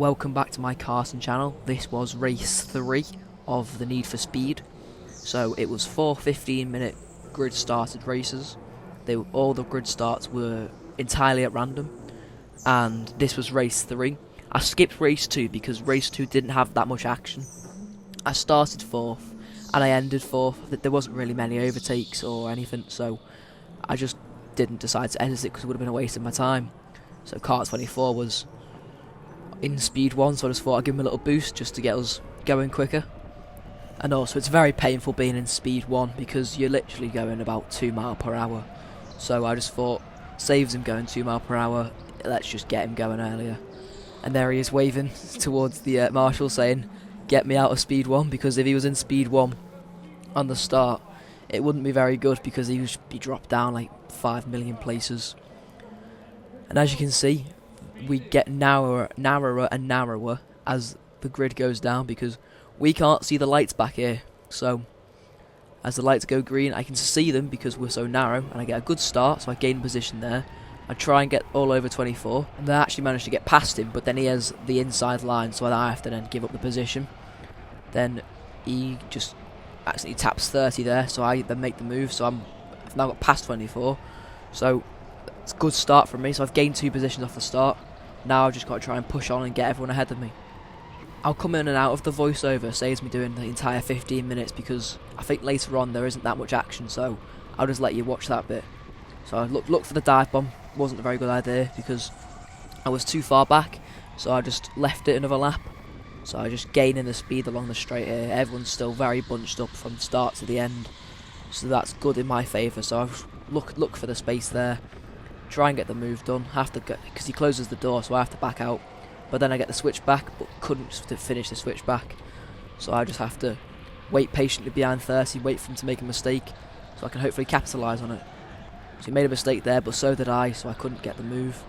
Welcome back to my karting channel. This was race 3 of the Need for Speed. So it was 4 15-minute grid started races. All the grid starts were entirely at random, and this was race 3. I skipped race 2 because race 2 didn't have that much action. I started 4th and I ended 4th. There wasn't really many overtakes or anything, so I just didn't decide to edit it because it would have been a waste of my time. So kart 24 was in speed 1, so I just thought I'd give him a little boost just to get us going quicker. And also it's very painful being in speed 1 because you're literally going about 2 miles per hour. So I just thought, saves him going 2 miles per hour, let's just get him going earlier. And there he is waving towards the marshal saying, get me out of speed 1, because if he was in speed 1 on the start, it wouldn't be very good because he would be dropped down like 5 million places. And as you can see, we get narrower and narrower as the grid goes down because we can't see the lights back here. So as the lights go green, I can see them because we're so narrow, and I get a good start, so I gain position there. I try and get all over 24, and I actually managed to get past him, but then he has the inside line, so I have to then give up the position. Then he just accidentally taps 30 there, so I then make the move, so I've now got past 24. So it's a good start from me, so I've gained 2 positions off the start. Now I've just got to try and push on and get everyone ahead of me. I'll come in and out of the voiceover, saves me doing the entire 15 minutes because I think later on there isn't that much action, so I'll just let you watch that bit. So I looked for the dive bomb, wasn't a very good idea because I was too far back, so I just left it another lap. So I just gaining the speed along the straight here. Everyone's still very bunched up from the start to the end, so that's good in my favour. So I've look for the space there, try and get the move done. Have to go because he closes the door, so I have to back out. But then I get the switch back, but couldn't finish the switch back. So I just have to wait patiently behind 30, wait for him to make a mistake, so I can hopefully capitalise on it. So he made a mistake there, but so did I, so I couldn't get the move.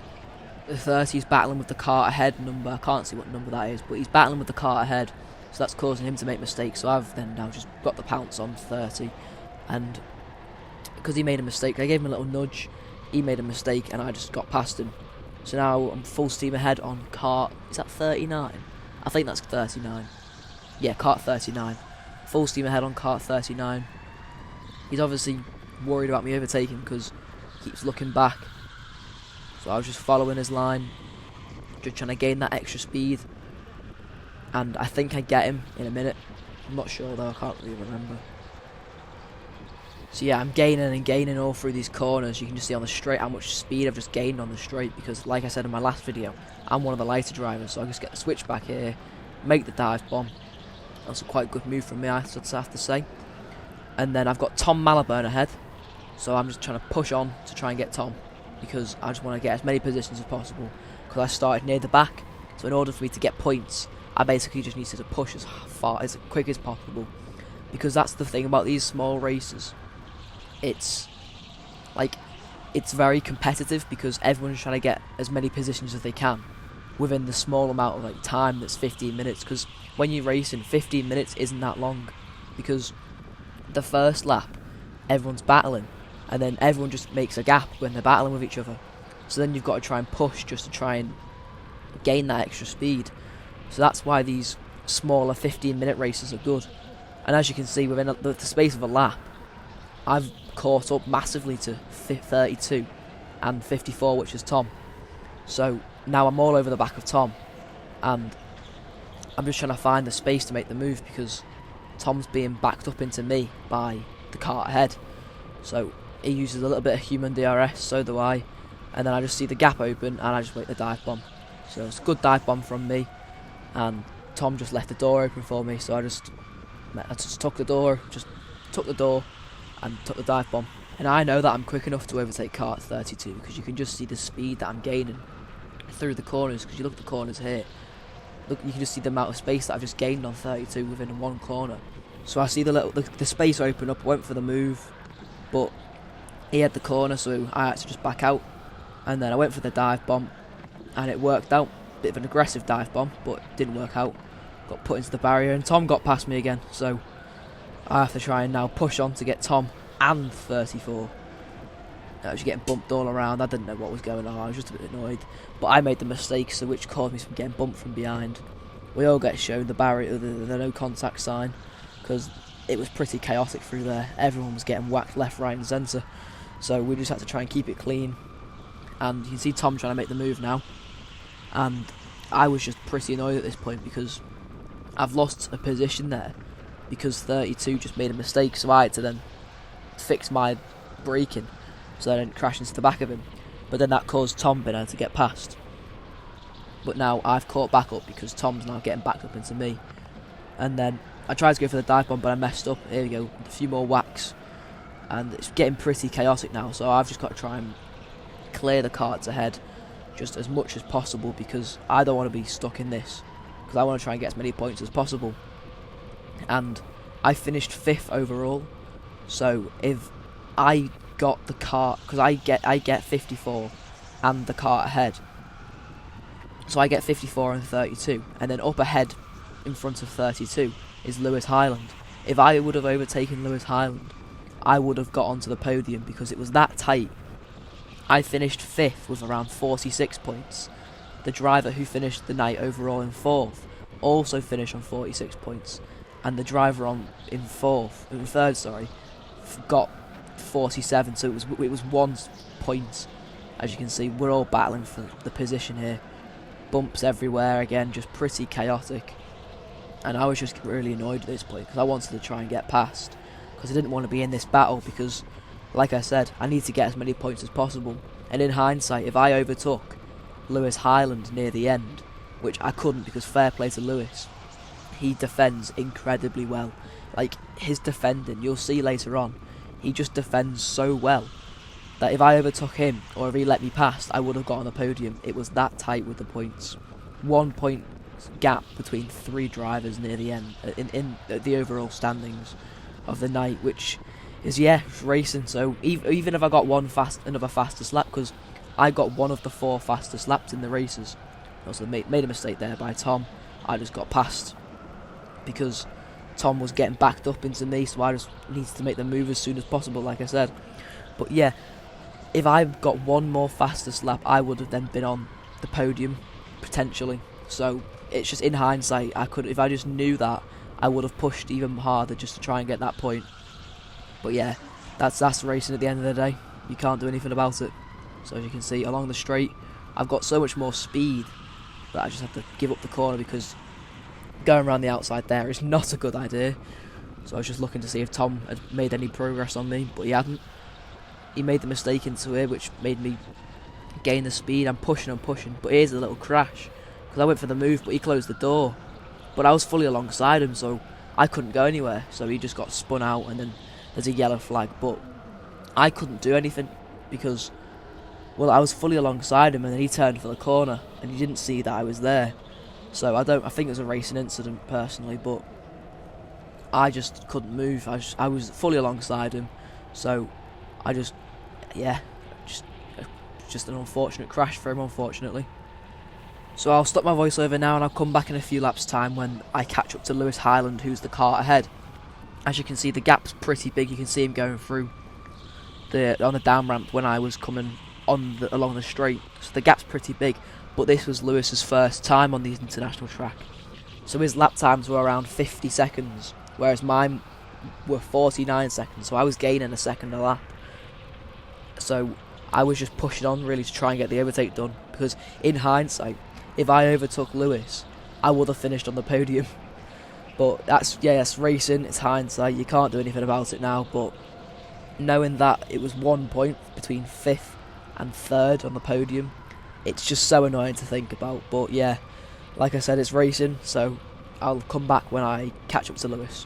The 30 is battling with the kart ahead number. I can't see what number that is, but he's battling with the kart ahead, so that's causing him to make mistakes. So I've then now just got the pounce on 30, and because he made a mistake, I gave him a little nudge. He made a mistake, and I just got past him. So now I'm full steam ahead on kart. Is that 39? I think that's 39. Yeah, kart 39. Full steam ahead on kart 39. He's obviously worried about me overtaking because he keeps looking back. So I was just following his line, just trying to gain that extra speed. And I think I get him in a minute. I'm not sure though, I can't really remember. So yeah, I'm gaining and gaining all through these corners. You can just see on the straight how much speed I've just gained on the straight because, like I said in my last video, I'm one of the lighter drivers, so I just get the switch back here, make the dive bomb. That's a quite good move from me, I have to say. And then I've got Tom Maliburn ahead, so I'm just trying to push on to try and get Tom because I just want to get as many positions as possible because I started near the back. So in order for me to get points, I basically just need to push as quick as possible because that's the thing about these small races. It's very competitive because everyone's trying to get as many positions as they can within the small amount of time that's 15 minutes, because when you're racing 15 minutes isn't that long because the first lap everyone's battling and then everyone just makes a gap when they're battling with each other, so then you've got to try and push just to try and gain that extra speed. So that's why these smaller 15-minute races are good. And as you can see, within the space of a lap I've caught up massively to 32 and 54, which is Tom. So now I'm all over the back of Tom, and I'm just trying to find the space to make the move because Tom's being backed up into me by the kart ahead. So he uses a little bit of human DRS, so do I, and then I just see the gap open and I just make the dive bomb. So it's a good dive bomb from me, and Tom just left the door open for me, so I just took the door and took the dive bomb. And I know that I'm quick enough to overtake kart 32 because you can just see the speed that I'm gaining through the corners. Because you look at the corners here, look, you can just see the amount of space that I've just gained on 32 within one corner. So I see the space open up, went for the move, but he had the corner, so I had to just back out. And then I went for the dive bomb, and it worked out. Bit of an aggressive dive bomb, but it didn't work out. Got put into the barrier, and Tom got past me again. So I have to try and now push on to get Tom and 34. I was getting bumped all around. I didn't know what was going on. I was just a bit annoyed. But I made the mistake, so which caused me from getting bumped from behind. We all get shown the barrier, the no contact sign, because it was pretty chaotic through there. Everyone was getting whacked left, right, and centre. So we just had to try and keep it clean. And you can see Tom trying to make the move now. And I was just pretty annoyed at this point because I've lost a position there because 32 just made a mistake. So I had to then fix my braking so I didn't crash into the back of him. But then that caused Tom being able to get past. But now I've caught back up because Tom's now getting backed up into me. And then I tried to go for the dive bomb, but I messed up. Here we go, a few more whacks. And it's getting pretty chaotic now, so I've just got to try and clear the karts ahead just as much as possible because I don't want to be stuck in this. Because I want to try and get as many points as possible. And I finished 5th overall. So if I got the kart, because I get 54 and the kart ahead. So I get 54 and 32, and then up ahead in front of 32 is Lewis Highland. If I would have overtaken Lewis Highland, I would have got onto the podium because it was that tight. I finished 5th with around 46 points. The driver who finished the night overall in 4th also finished on 46 points, and the driver in 3rd, got 47. So it was 1 point. As you can see, we're all battling for the position here. Bumps everywhere again, just pretty chaotic. And I was just really annoyed at this point because I wanted to try and get past because I didn't want to be in this battle because, like I said, I need to get as many points as possible. And in hindsight, if I overtook Lewis Highland near the end, which I couldn't because fair play to Lewis, he defends incredibly well. Like, his defending, you'll see later on, he just defends so well that if I overtook him or if he let me past, I would have got on the podium. It was that tight with the points. 1 point gap between 3 drivers near the end in the overall standings of the night, which is racing. So even if I got another fastest lap, because I got one of the 4 fastest laps in the races. Also made a mistake there by Tom. I just got past because Tom was getting backed up into me, so I just needed to make the move as soon as possible, like I said. But yeah, if I got one more fastest lap, I would have then been on the podium potentially. So it's just in hindsight, if I just knew that, I would have pushed even harder just to try and get that point. But yeah, that's racing at the end of the day. You can't do anything about it. So as you can see, along the straight, I've got so much more speed that I just have to give up the corner because going around the outside there is not a good idea. So I was just looking to see if Tom had made any progress on me, but he hadn't. He made the mistake into here, which made me gain the speed. I'm pushing, but here's a little crash because I went for the move, but he closed the door. But I was fully alongside him, so I couldn't go anywhere. So he just got spun out, and then there's a yellow flag. But I couldn't do anything because, well, I was fully alongside him, and then he turned for the corner, and he didn't see that I was there. So I think it was a racing incident personally, but I just couldn't move. I was fully alongside him, so I just an unfortunate crash for him, unfortunately. So I'll stop my voiceover now and I'll come back in a few laps time when I catch up to Lewis Highland, who's the kart ahead. As you can see, the gap's pretty big. You can see him going through on the down ramp when I was coming along the straight. So the gap's pretty big, but this was Lewis's first time on the international track. So his lap times were around 50 seconds, whereas mine were 49 seconds, so I was gaining a second a lap. So I was just pushing on really to try and get the overtake done, because in hindsight, if I overtook Lewis, I would have finished on the podium. But that's racing, it's hindsight, you can't do anything about it now. But knowing that it was 1 point between 5th and 3rd on the podium, it's just so annoying to think about. But yeah, like I said, it's racing, so I'll come back when I catch up to Lewis.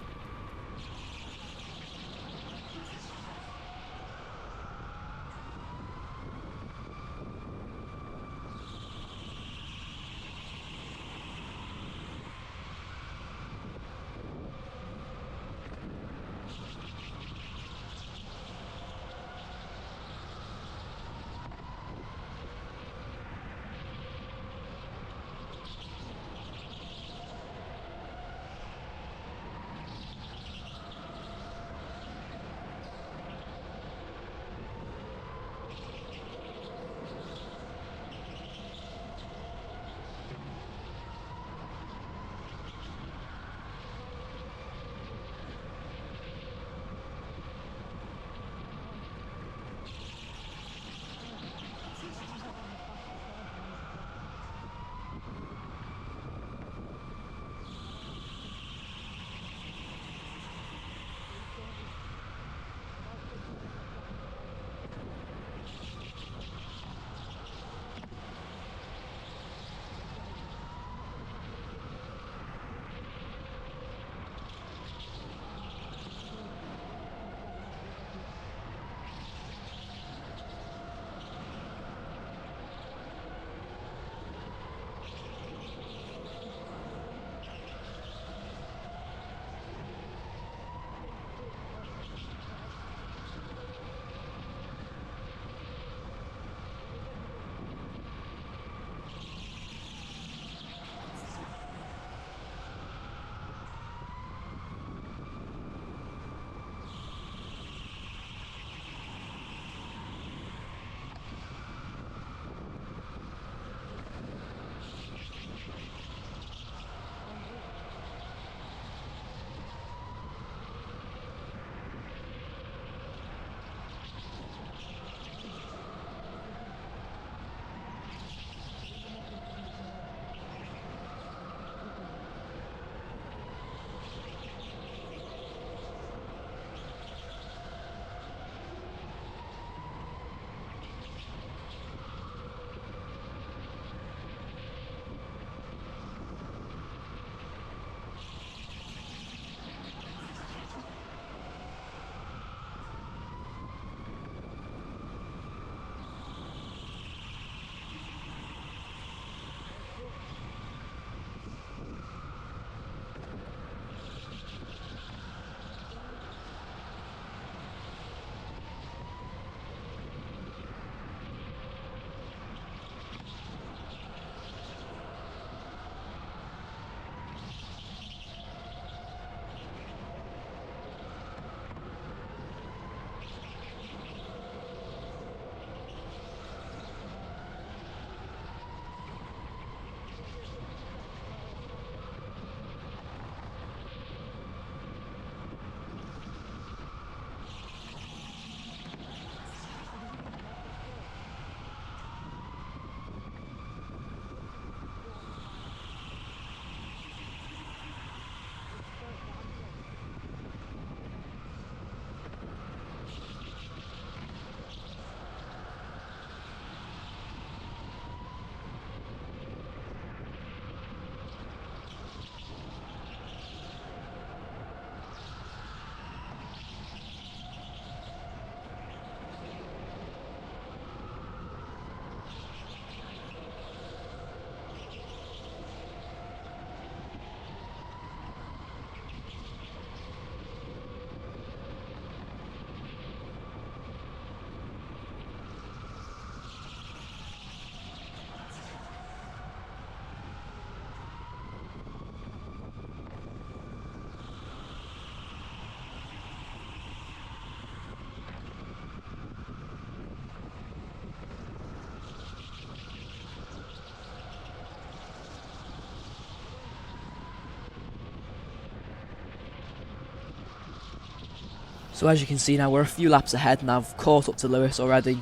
So as you can see now, we're a few laps ahead and I've caught up to Lewis already,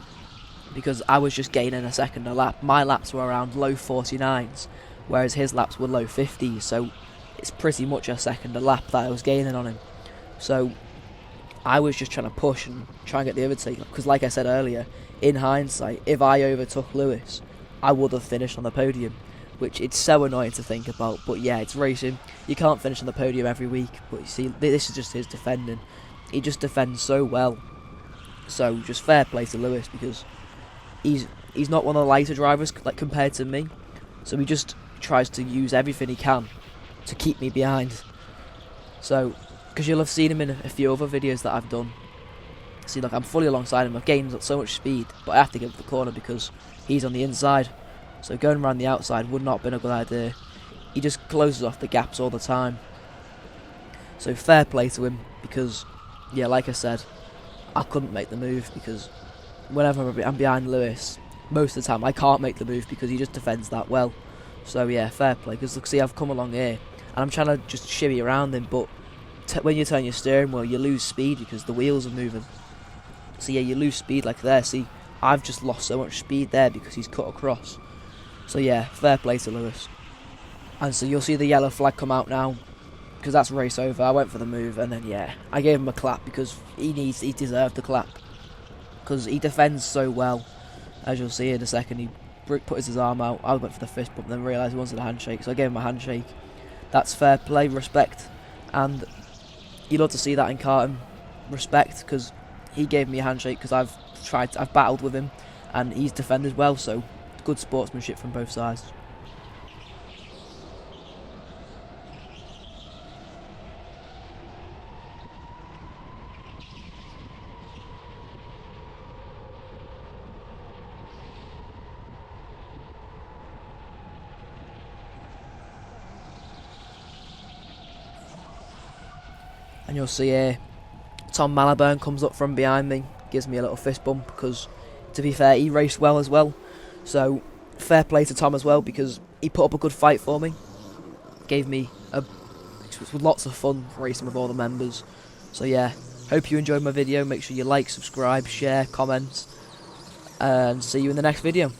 because I was just gaining a second a lap. My laps were around low 49s, whereas his laps were low 50s, so it's pretty much a second a lap that I was gaining on him. So I was just trying to push and try and get the overtake, because like I said earlier, in hindsight, if I overtook Lewis, I would have finished on the podium, which it's so annoying to think about. But yeah, it's racing. You can't finish on the podium every week, but you see, this is just his defending. He just defends so well. So just fair play to Lewis, because he's not one of the lighter drivers like compared to me, so he just tries to use everything he can to keep me behind. So, because you'll have seen him in a few other videos that I've done. See, look, I'm fully alongside him. I've gained so much speed, but I have to give up the corner because he's on the inside. So going around the outside would not have been a good idea. He just closes off the gaps all the time. So fair play to him, because, yeah, like I said, I couldn't make the move, because whenever I'm behind Lewis, most of the time I can't make the move because he just defends that well. So yeah, fair play, because look, see, I've come along here and I'm trying to just shimmy around him, but when you turn your steering wheel, you lose speed because the wheels are moving. So yeah, you lose speed like there. See, I've just lost so much speed there because he's cut across. So yeah, fair play to Lewis. And so you'll see the yellow flag come out now, because that's race over. I went for the move, and then yeah, I gave him a clap because he deserved the clap, because he defends so well. As you'll see in a second, he put his arm out. I went for the fist bump, then realised he wanted a handshake, so I gave him a handshake. That's fair play, respect, and you'd love to see that in karting. Respect, because he gave me a handshake because I've battled with him, and he's defended well. So good sportsmanship from both sides. And you'll see here, Tom Malaburn comes up from behind me, gives me a little fist bump, because to be fair, he raced well as well. So fair play to Tom as well, because he put up a good fight for me. Gave me lots of fun racing with all the members. So yeah, hope you enjoyed my video. Make sure you like, subscribe, share, comment, and see you in the next video.